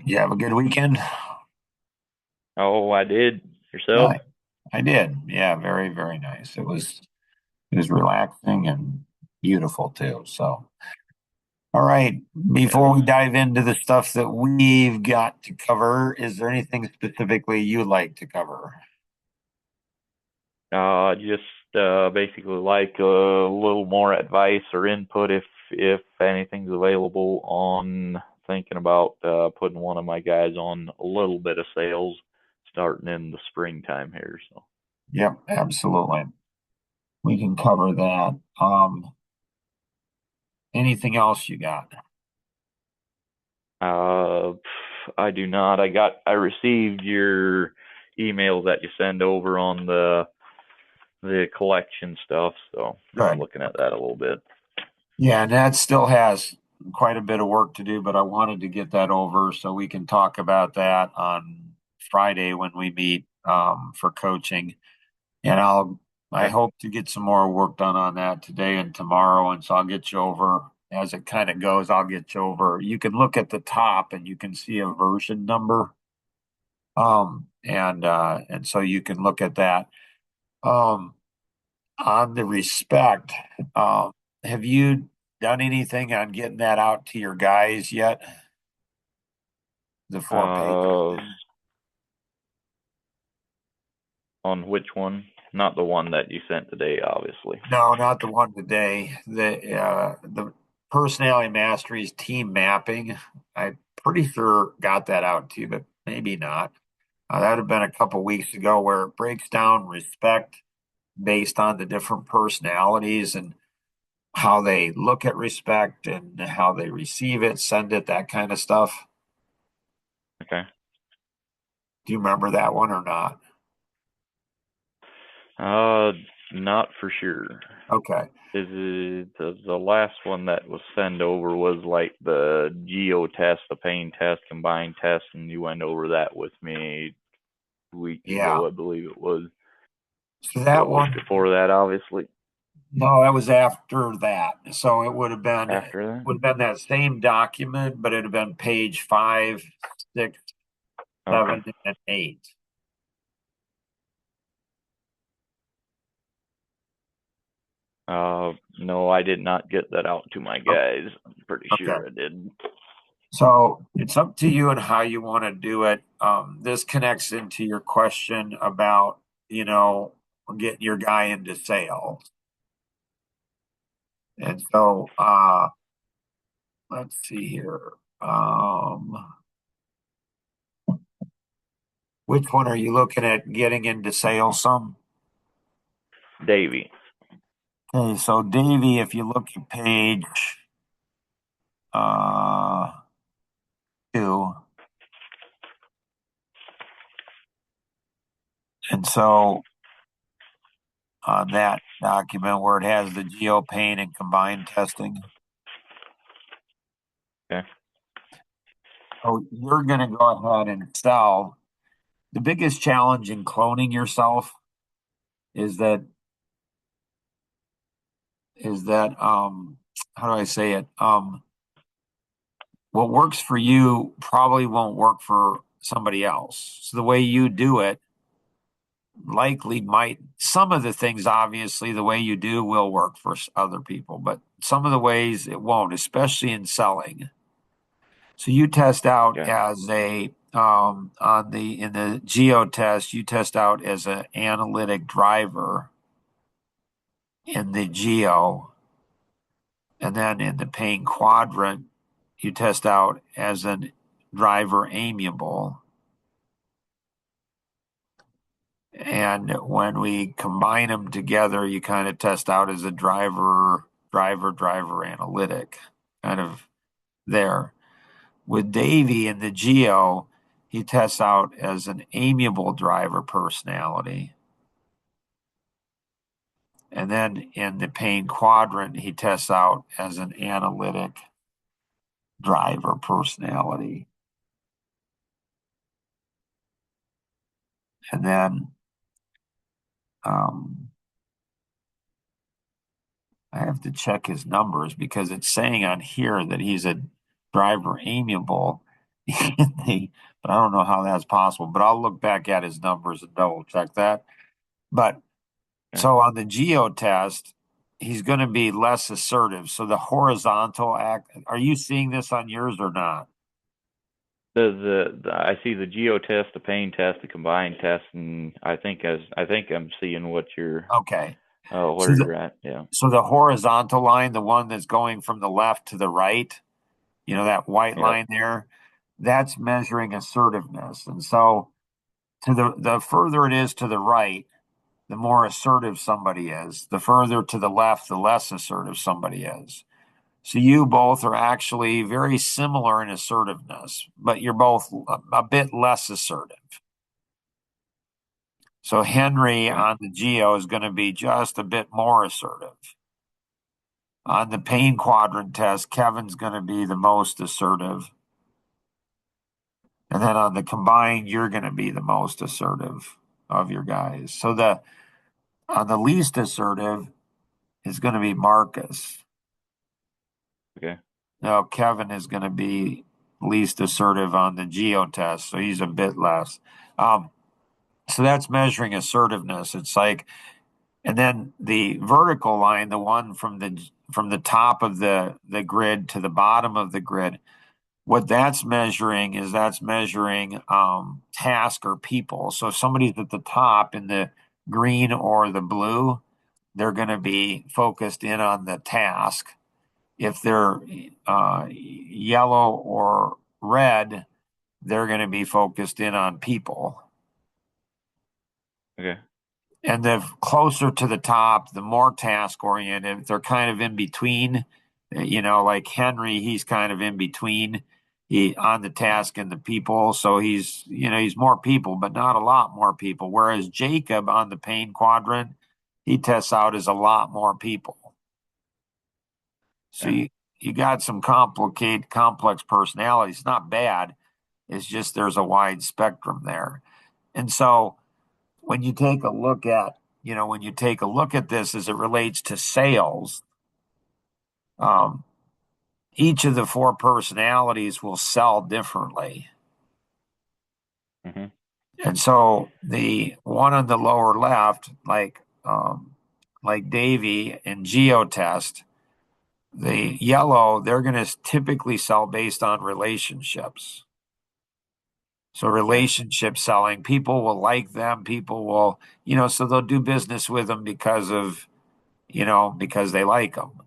You have a good weekend? Oh, I did. Yourself? I, I did. Yeah, very, very nice. It was relaxing and beautiful too. So, all right. Yes. Before we dive into the stuff that we've got to cover, is there anything specifically you'd like to cover? Just basically like a little more advice or input if anything's available on thinking about putting one of my guys on a little bit of sales starting in the springtime here. So, Yep, absolutely. We can cover that. Anything else you got? uh, I do not. I received your email that you send over on the collection stuff, so been Good. looking at that a little bit. Yeah, and that still has quite a bit of work to do, but I wanted to get that over so we can talk about that on Friday when we meet for coaching. And I Okay. hope to get some more work done on that today and tomorrow. And so I'll get you over as it kind of goes. I'll get you over. You can look at the top and you can see a version number. And so you can look at that. Um, on the respect, um, have you done anything on getting that out to your guys yet? The 4 pages Uh, there? on which one? Not the one that you sent today, obviously. No, not the one today. The personality masteries team mapping. I'm pretty sure got that out to you, but maybe not. That have been a couple weeks ago where it breaks down respect based on the different personalities and how they look at respect and how they receive it, send it, that kind of stuff. Okay. Do you remember that one or not? Uh, Not for sure. Okay. Is it the last one that was sent over was like the geo test, the pain test, combined test, and you went over that with me 2 weeks Yeah. ago, I believe it was. So that What was one, before that, obviously. no, that was after that. So it After that? would have been that same document, but it'd have been page five, six, Okay. seven, and eight. No, I did not get that out to my O- guys. I'm pretty Okay. sure I did. So it's up to you and how you want to do it. This connects into your question about, you know, getting your guy into sales. And so let's see here. Um, which one are you looking at getting into sales some? Davy. Okay, so Davy, if you look at page uh two, and so on that document where it has the geopain and combined testing, Okay. so you're going to go ahead and sell. The biggest challenge in cloning yourself is that how do I say it? What works for you probably won't work for somebody else. So the way you do it likely might, some of the things obviously the way you do will work for other people, but some of the ways it won't, especially in selling. So you test out Okay. as a on the in the geo test, you test out as an analytic driver in the geo, and then in the pain quadrant, you test out as a driver amiable. And when we combine them together, you kind of test out as a driver analytic, kind of there. With Davy in the Geo, he tests out as an amiable driver personality. And then in the pain quadrant, he tests out as an analytic driver personality. And then um, I have to check his numbers because it's saying on here that he's a driver amiable. But I don't know how that's possible. But I'll look back at his numbers and double check that. But Okay. so on the geo test, he's going to be less assertive. So the horizontal act, are you seeing this on yours or not? I see the geo test, the pain test, the combined test, and I think I'm seeing Okay. So where you're at. Yeah. the horizontal line, the one that's going from the left to the right, that white Yep. line there, that's measuring assertiveness. And so to the further it is to the right, the more assertive somebody is. The further to the left, the less assertive somebody is. So you both are actually very similar in assertiveness, but you're both a bit less assertive. So Henry Okay. on the geo is going to be just a bit more assertive. On the pain quadrant test, Kevin's going to be the most assertive. And then on the combined, you're going to be the most assertive of your guys. So the on the least assertive is going to be Marcus. Okay. Now Kevin is going to be least assertive on the geo test, so he's a bit less. Um, so that's measuring assertiveness. It's like, and then the vertical line, the one from the top of the grid to the bottom of the grid, what that's measuring task or people. So if somebody's at the top in the green or the blue, they're going to be focused in on the task. If they're yellow or red, they're going to be focused in on people. Okay. And the closer to the top, the more task oriented. They're kind of in between. Like Henry, he's kind of in between. He on the task and the people. So he's more people, but not a lot more people. Whereas Jacob on the pain quadrant, he tests out as a lot more people. So Okay. you got some complex personalities. Not bad. It's just there's a wide spectrum there. And so when you take a look at, when you take a look at this as it relates to sales, um, each of the four personalities will sell differently. Mhm. And so the one on the lower left, like Davy and GeoTest, the yellow, they're going to typically sell based on relationships. So Okay. relationship selling, people will like them, people will, so they'll do business with them because they like them.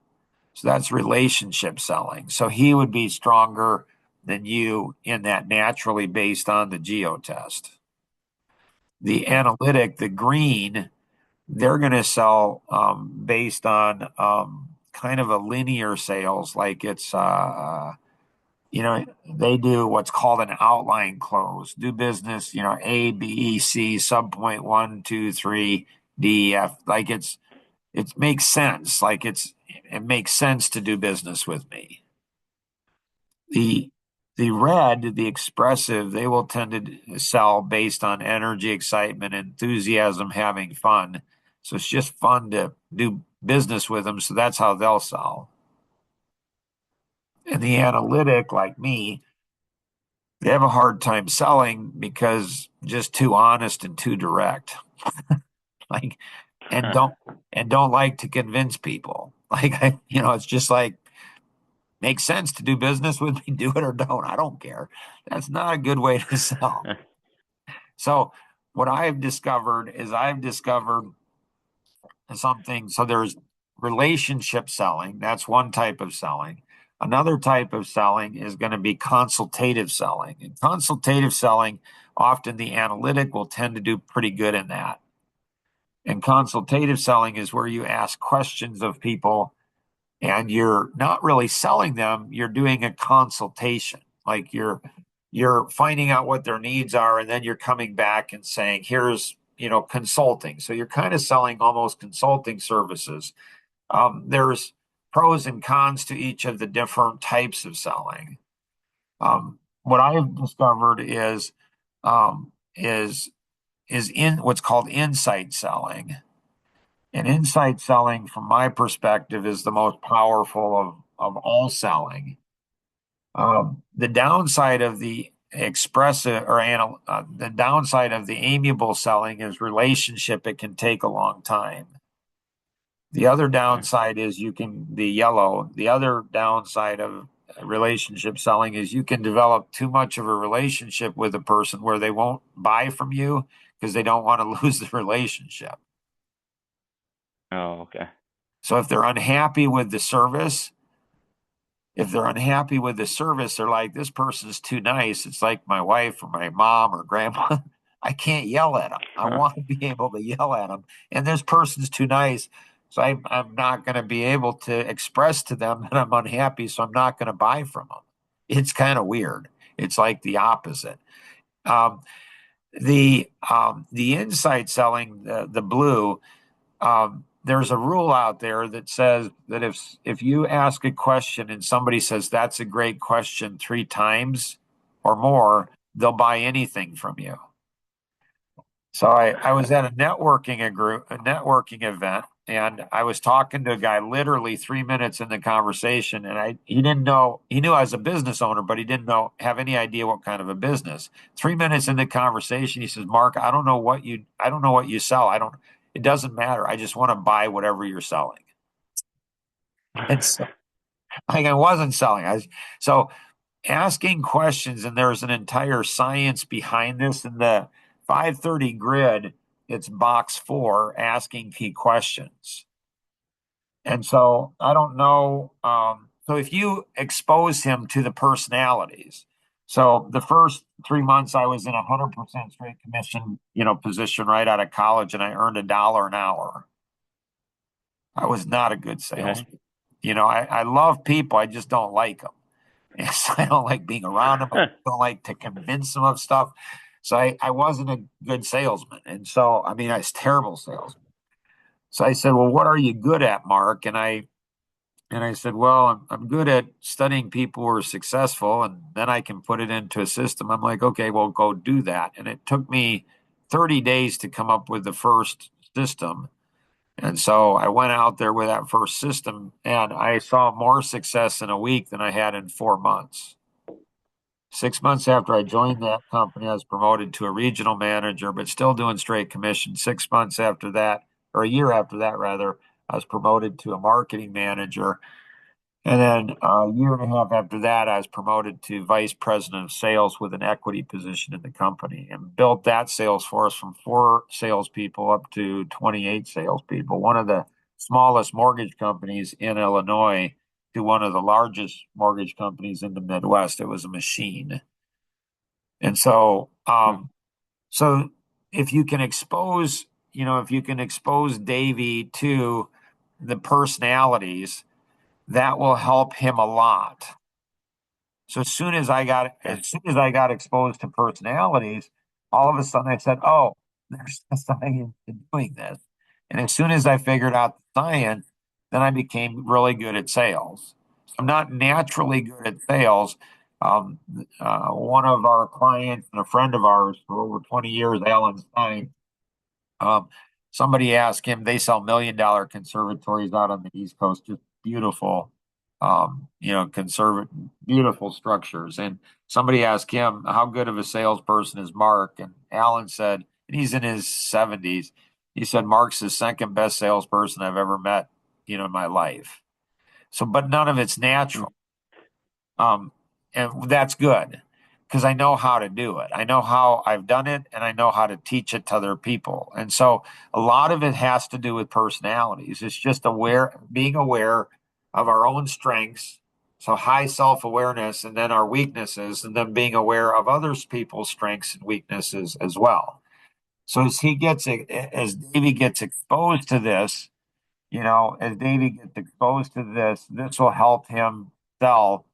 So that's relationship selling. So he would be stronger than you in that naturally based on the geo test. The Okay. analytic, the green, they're going to sell based on kind of a linear sales, like they do what's called an outline close, do business, A, B, C, sub point one, two, three, D, F, like it makes sense. Like it makes sense to do business with me. The the red, the expressive, they will tend to sell based on energy, excitement, enthusiasm, having fun. So it's just fun to do business with them. So that's how they'll sell. And the analytic, like me, they have a hard time selling because just too honest and too direct. Like and don't and don't like to convince people. It's just like makes sense to do business with me, do it or don't. I don't care. That's not a good way to sell. So what I've discovered is I've discovered something. So there's relationship selling. That's one type of selling. Another type of selling is going to be consultative selling. And consultative selling, often the analytic will tend to do pretty good in that. And consultative selling is where you ask questions of people and you're not really selling them, you're doing a consultation. Like you're finding out what their needs are and then you're coming back and saying, here's, consulting. So you're kind of selling almost consulting services. There's pros and cons to each of the different types of selling. What I've discovered um, is is in what's called insight selling. And insight selling, from my perspective, is the most powerful of all selling. The downside of the expressive or the downside of the amiable selling is relationship. It can take a long time. The other Okay. downside is the other downside of relationship selling is you can develop too much of a relationship with a person where they won't buy from you because they don't want to lose the relationship. Oh, okay. So if they're unhappy with the service, they're like, this person's too nice. It's like my wife or my mom or grandma. I can't yell at them. I want to be able to yell at them. And this person's too nice. So I'm not going to be able to express to them that I'm unhappy. So I'm not going to buy from them. It's kind of weird. It's like the opposite. Um, the inside selling, the blue, there's a rule out there that says that if you ask a question and somebody says that's a great question 3 times or more, they'll buy anything from you. So I was at a networking event, and I was talking to a guy literally 3 minutes in the conversation, and he knew I was a business owner, but he didn't have any idea what kind of a business. 3 minutes in the conversation, he says, "Mark, I don't know what you sell. It doesn't matter. I just want to buy whatever you're selling." And so I wasn't selling. So asking questions, and there's an entire science behind this. In the 530 grid, it's box 4, asking key questions. And so I don't know. So if you expose him to the personalities, so the first 3 months I was in 100% straight commission, position right out of college, and I earned $1 an hour. I was not a good Okay. salesman. I love people. I just don't like them. Yes, I don't like being around them. I don't like to convince them of stuff. So I wasn't a good salesman. And so, I mean, I was a terrible salesman. So I said, well, what are you good at, Mark? And I said, well, I'm good at studying people who are successful, and then I can put it into a system. I'm like, okay, well, go do that. And it took me 30 days to come up with the first system. And so I went out there with that first system, and I saw more success in a week than I had in 4 months. 6 months after I joined that company, I was promoted to a regional manager, but still doing straight commission. 6 months after that, or a year after that, rather, I was promoted to a marketing manager. And then a year and a half after that, I was promoted to vice president of sales with an equity position in the company, and built that sales force from 4 salespeople up to 28 salespeople. One of the smallest mortgage companies in Illinois to one of the largest mortgage companies in the Midwest. It was a machine. And so, so if you can expose, if you can expose Davey to the personalities, that will help him a lot. So Okay. as soon as I got exposed to personalities, all of a sudden I said, "Oh, there's a science to doing this." And as soon as I figured out the science, then I became really good at sales. I'm not naturally good at sales. Um, One of our clients and a friend of ours for over 20 years, Alan Stein, um, somebody asked him, they sell $1 million conservatories out on the East Coast, just beautiful, conservative, beautiful structures. And somebody asked him, how good of a salesperson is Mark? And Alan said, and he's in his 70s, he said, Mark's the second best salesperson I've ever met, in my life. So, but none of it's natural. Um, and that's good because I know how to do it. I know how I've done it, and I know how to teach it to other people. And so a lot of it has to do with personalities. It's just being aware of our own strengths. So high self-awareness, and then our weaknesses, and then being aware of others people's strengths and weaknesses as well. So as Davey gets exposed to this, as Davey gets exposed to this will help him sell,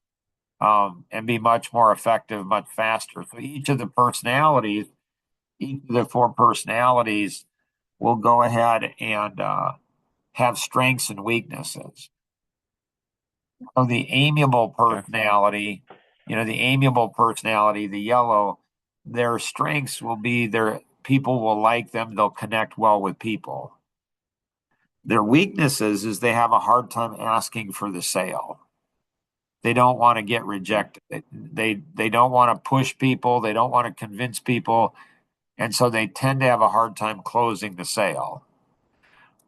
and be much more effective, much faster. So each of the 4 personalities will go ahead and have strengths and weaknesses. So Okay. the amiable personality, the yellow, their strengths will be their people will like them. They'll connect well with people. Their weaknesses is they have a hard time asking for the sale. they don't want to get rejected. They don't want to push people. They don't want to convince people. And so they tend to have a hard time closing the sale.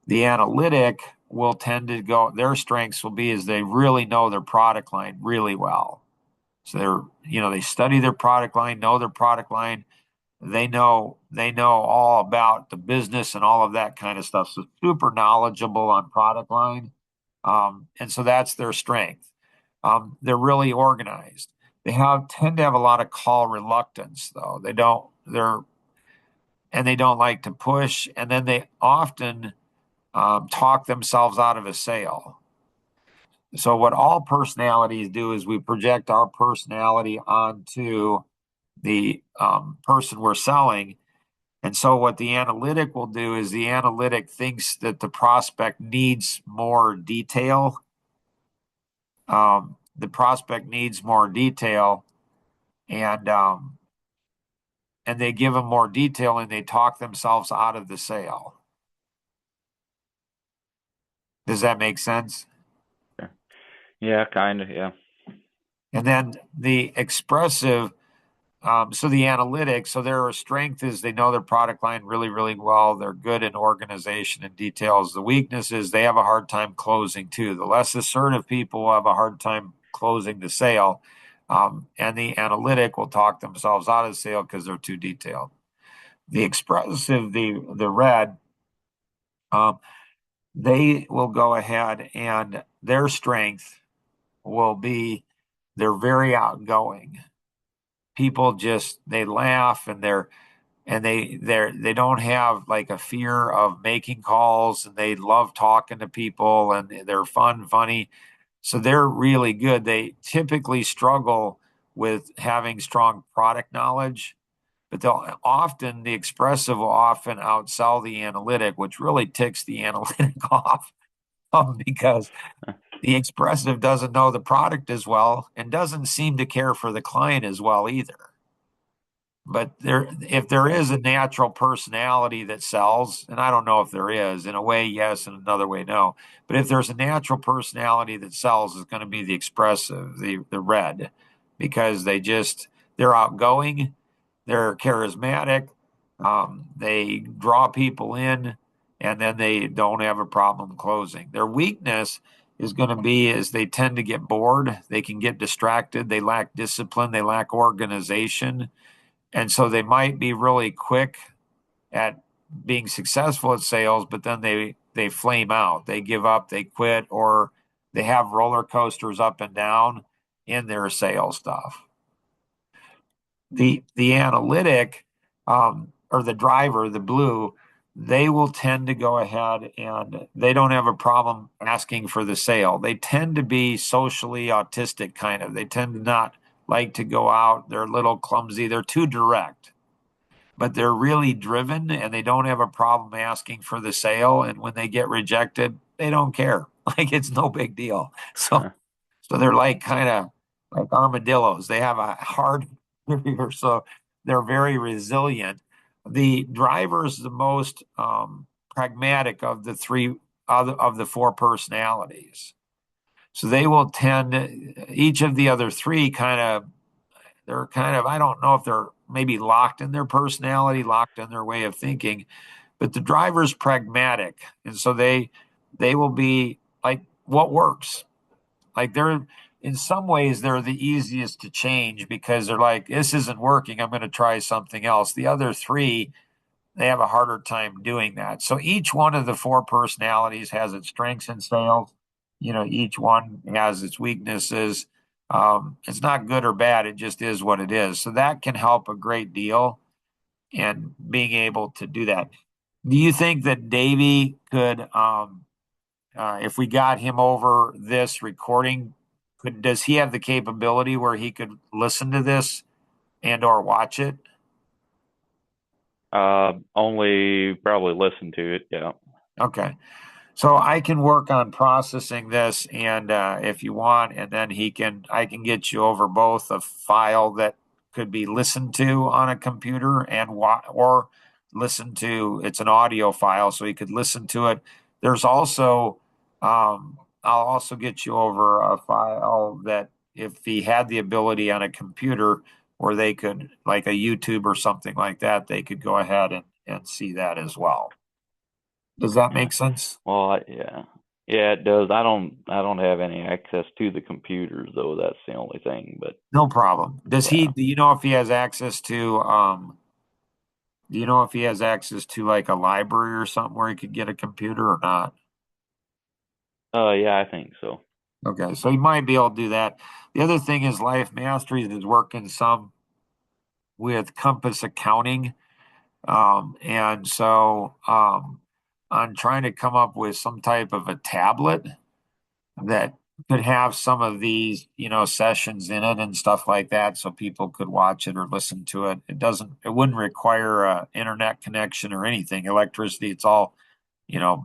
The analytic will tend to go, their strengths will be is they really know their product line really well. So they study their product line, know their product line. They know all about the business and all of that kind of stuff. So super knowledgeable on product line. And so that's their strength. They're really organized. Tend to have a lot of call reluctance though. They don't like to push, and then they often talk themselves out of a sale. So what all personalities do is we project our personality onto the person we're selling. And so what the analytic will do is the analytic thinks that the prospect needs more detail. The prospect needs more detail, and they give them more detail, and they talk themselves out of the sale. Does that make sense? Yeah, kind of. Yeah. And then the expressive, so the analytics, so their strength is they know their product line really, really well. They're good in organization and details. The weakness is they have a hard time closing too. The less assertive people will have a hard time closing the sale. And the analytic will talk themselves out of the sale because they're too detailed. The expressive, the red, they will go ahead and their strength will be they're very outgoing. People just they laugh and they don't have like a fear of making calls, and they love talking to people, and they're funny. So they're really good. They typically struggle with having strong product knowledge, but the expressive will often outsell the analytic, which really ticks the analytic off, because the expressive doesn't know the product as well and doesn't seem to care for the client as well either. But if there is a natural personality that sells, and I don't know if there is, in a way, yes, in another way, no. But if there's a natural personality that sells, it's going to be the expressive, the red, because they're outgoing, they're charismatic, they draw people in, and then they don't have a problem closing. Their weakness is going to be is they tend to get bored, they can get distracted, they lack discipline, they lack organization. And so they might be really quick at being successful at sales, but then they flame out. They give up, they quit, or they have roller coasters up and down in their sales stuff. The analytic or the driver, the blue, they will tend to go ahead and they don't have a problem asking for the sale. They tend to be socially autistic kind of. They tend to not like to go out. They're a little clumsy. They're too direct, but they're really driven, and they don't have a problem asking for the sale. And when they get rejected, they don't care. Like it's no big deal. So they're like kind of like armadillos. They have a hard interior, so they're very resilient. The driver's the most pragmatic of the three of the four personalities. So they will each of the other three they're kind of, I don't know if they're maybe locked in their personality, locked in their way of thinking, but the driver's pragmatic. And so they will be like, what works? Like in some ways, they're the easiest to change because they're like, this isn't working. I'm going to try something else. The other three, they have a harder time doing that. So each one of the four personalities has its strengths and sales. Each one has its weaknesses. It's not good or bad. It just is what it is. So that can help a great deal in being able to do that. Do you think that Davey could, if we got him over this recording, does he have the capability where he could listen to this and or watch it? Only probably listen to it. Yeah. Okay. So I can work on processing this, and if you want, and then I can get you over both a file that could be listened to on a computer or listen to. It's an audio file, so you could listen to it. There's also, I'll also get you over a file that if he had the ability on a computer where they could, like a YouTube or something like that, they could go ahead and see that as well. Does that Yeah. make sense? Well, yeah. Yeah, it does. I don't have any access to the computers though. That's the only thing. But No problem. yeah. Do you know if he has access to, do you know if he has access to like a library or something where he could get a computer or not? Yeah, I think so. Okay, so he might be able to do that. The other thing is Life Masteries is working some with Compass Accounting. And so I'm trying to come up with some type of a tablet that could have some of these, sessions in it and stuff like that so people could watch it or listen to it. It wouldn't require a internet connection or anything, electricity. It's all,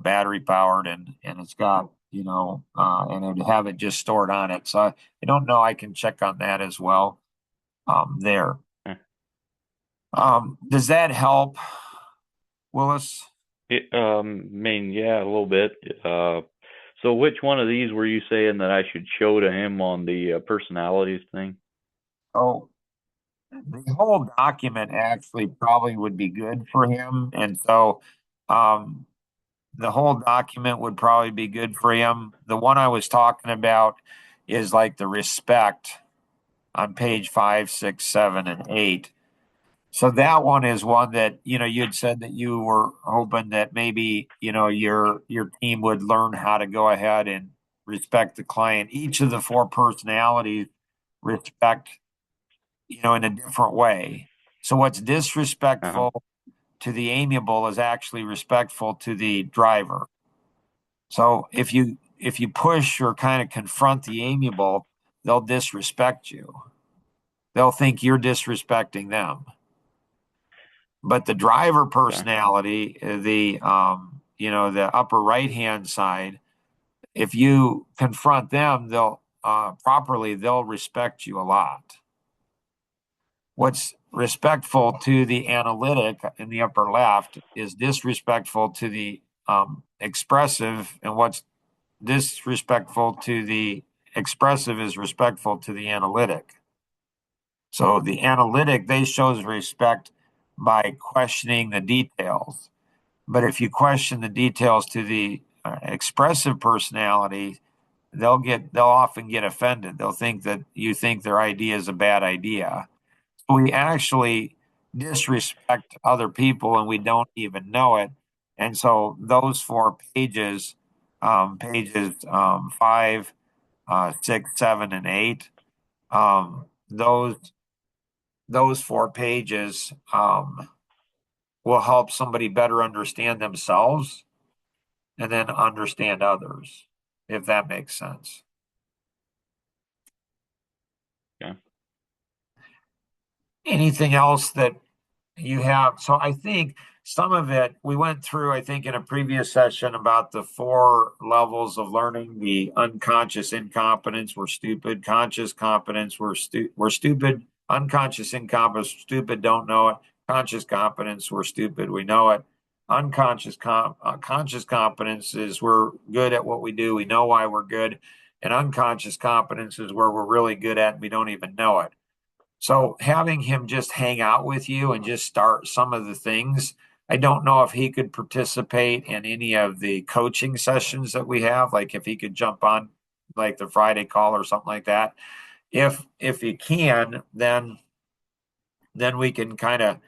battery powered and it's got, and it'd have it just stored on it. So I don't know. I can check on that as well. There. Eh. Does that help, Willis? I mean, yeah, a little bit. So which one of these were you saying that I should show to him on the personalities thing? Oh, the whole document actually probably would be good for him. And so, um, the whole document would probably be good for him. The one I was talking about is like the respect on page 5, 6, 7, and 8. So that one is one that, you'd said that you were hoping that maybe, your team would learn how to go ahead and respect the client. Each of the four personalities respect, in a different way. So what's Uh-huh. disrespectful to the amiable is actually respectful to the driver. So if you push or kind of confront the amiable, they'll disrespect you. They'll think you're disrespecting them. But the driver Okay. personality, the upper right hand side, if you confront them, they'll respect you a lot. What's respectful to the analytic in the upper left is disrespectful to the expressive, and what's disrespectful to the expressive is respectful to the analytic. So the analytic, they shows respect by questioning the details. But if you question the details to the expressive personality, they'll often get offended. They'll think that you think their idea is a bad idea. So we actually disrespect other people and we don't even know it. And so those four pages, pages 5, 6, 7, and 8, those four pages will help somebody better understand themselves and then understand others, if that makes sense. Okay. Anything else that you have? So I think some of it we went through, I think, in a previous session about the four levels of learning. The unconscious incompetence, we're stupid. Conscious competence, we're stupid. Unconscious incompetence, stupid, don't know it. Conscious competence, we're stupid, we know it. Conscious competence is we're good at what we do, we know why we're good. And unconscious competence is where we're really good at and we don't even know it. So having him just hang out with you and just start some of the things, I don't know if he could participate in any of the coaching sessions that we have, like if he could jump on like the Friday call or something like that. If he can, then we can kind of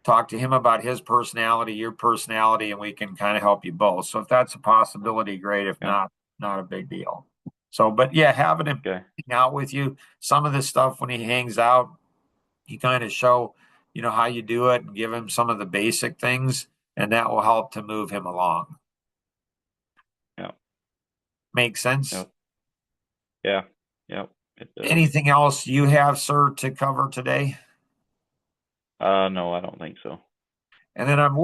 talk to him about his personality, your personality, and we can kind of help you both. So if that's a possibility, great. If Yeah. not, not a big deal. So, but yeah, having him Okay. hang out with you, some of the stuff when he hangs out, you kind of show, how you do it and give him some of the basic things, and that will help to move him along. Yeah. Make sense? Yep. Yeah. Yep. It does. Anything else you have, sir, to cover today? No, I don't think so. And then I'm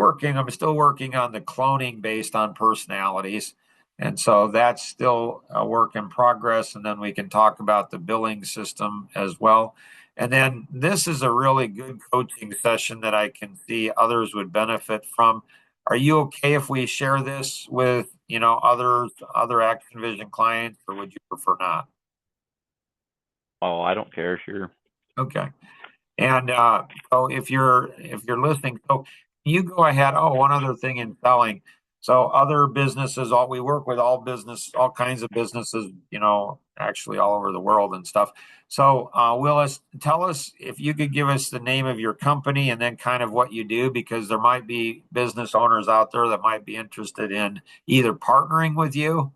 still working on the cloning based on personalities. And so that's still a work in progress. And then we can talk about the billing system as well. And then this is a really good coaching session that I can see others would benefit from. Are you okay if we share this with, other Action Vision clients, or would you prefer not? Oh, I don't care. Sure. Okay. And so if you're listening, so you go ahead. Oh, one other thing in selling. So other businesses, all we work with all kinds of businesses, actually all over the world and stuff. So Willis, tell us if you could give us the name of your company and then kind of what you do, because there might be business owners out there that might be interested in either partnering with you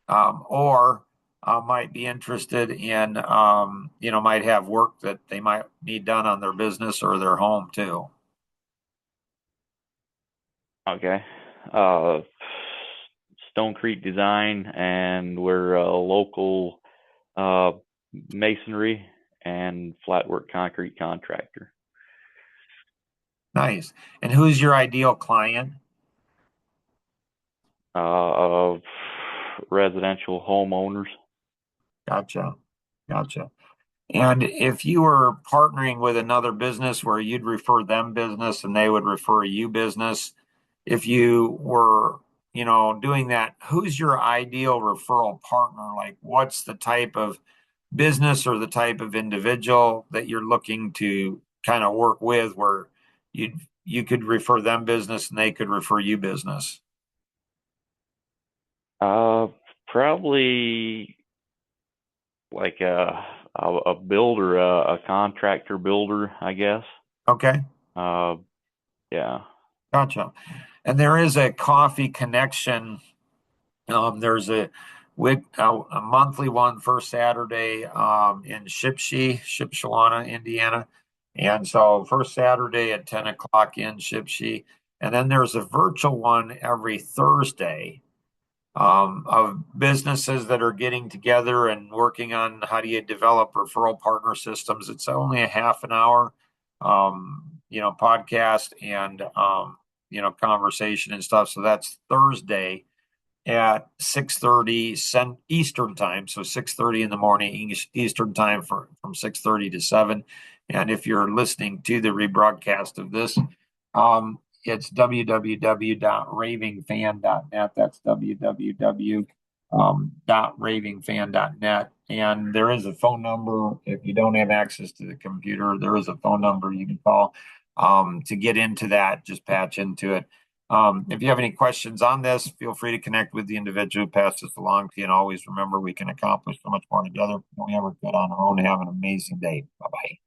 or might be interested in, might have work that they might need done on their business or their home too. Okay. Uh, Stone Creek Design, and we're a local uh, masonry and flatwork concrete contractor. Nice. And who's your ideal client? Of residential homeowners. Gotcha. Gotcha. And if you were partnering with another business where you'd refer them business and they would refer you business, if you were, doing that, who's your ideal referral partner? Like, what's the type of business or the type of individual that you're looking to kind of work with where you could refer them business and they could refer you business? Uh, Probably like a builder, a contractor builder, I guess. Okay, Uh, yeah. gotcha. And there is a coffee connection. There's a monthly one first Saturday in Shipshewana, Indiana. And so first Saturday at 10 o'clock in Shipshe. And then there's a virtual one every Thursday of businesses that are getting together and working on how do you develop referral partner systems. It's only a half an hour, podcast and, conversation and stuff. So that's Thursday at 6:30 Eastern time. So 6:30 in the morning Eastern time from 6:30 to 7. And if you're listening to the rebroadcast of this, it's www.ravingfan.net. That's www.ravingfan.net. And there is a phone number. If you don't have access to the computer, there is a phone number you can call to get into that. Just patch into it. If you have any questions on this, feel free to connect with the individual who passed this along to you. And always remember, we can accomplish so much more together than we ever could on our own. Have an amazing day. Bye bye.